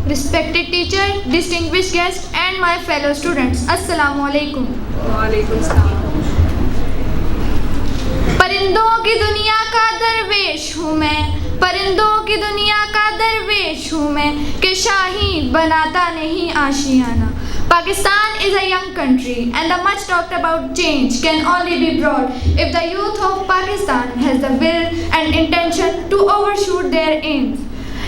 respected teacher, distinguished guests, and my fellow students. Assalamu alaikum. वालेकुम सलाम। परिंदों की दुनिया का दरवेश हूँ मैं, परिंदों की दुनिया का दरवेश हूँ मैं, कि शाही बनाता नहीं आशियाना. Pakistan is a young country and the much talked about change can only be brought if the youth of Pakistan has the will and intention to overshoot their aims.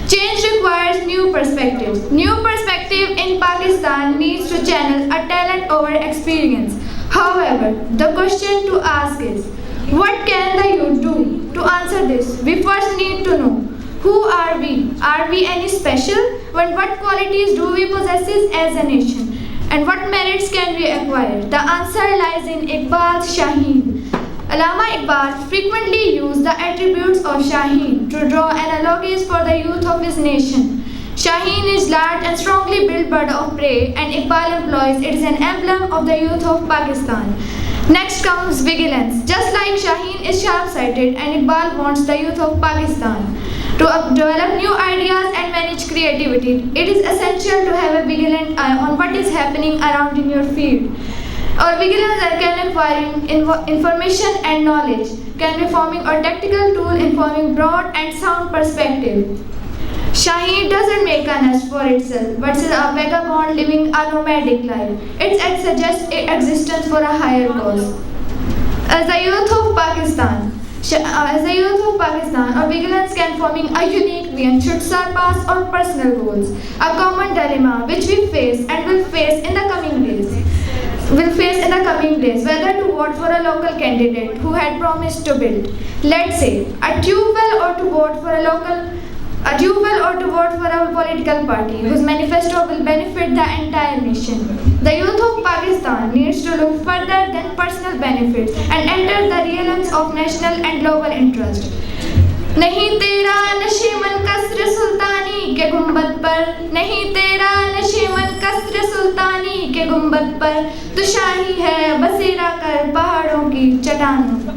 Change requires new perspectives. New perspective in Pakistan needs to channel a talent over experience. However, the question to ask is, what can the youth do? To answer this, we first need to know, who are we? Are we any special? What qualities do we possess as a nation? And what merits can we acquire? The answer lies in Iqbal's Shaheen. Allama Iqbal frequently used the attributes of Shaheen to draw analogies for the youth of his nation. Shaheen is large and strongly built bird of prey, and Iqbal employs it as an emblem of the youth of Pakistan. Next comes vigilance. Just like Shaheen is sharp-sighted, and Iqbal wants the youth of Pakistan to develop new ideas and manage creativity. It is essential to have a vigilant eye on what is happening around in your field. Our vigilance can acquiring information and knowledge, can be forming a tactical tool in forming broad and sound perspective. Shaheen doesn't make a nest for itself, but is a vagabond living a nomadic life. It suggests existence for a higher cause. As the youth of Pakistan, our vigilance can forming a unique vision should surpass our personal goals. A common dilemma which we face and will face in the coming days. Whether to vote for a local candidate who had promised to build, let's say, a tube well, or to vote for a political party whose manifesto will benefit the entire nation. The youth of Pakistan needs to look further than personal benefits and enter the realms of national and global interest. नहीं तेरा नशीमन कसर सुल्तानी के गुंबद पर, नहीं तेरा नशीमन कसर सुल्तानी के गुंबद पर, तो शाही है बसेरा कर पहाड़ों की चट्टानों पर.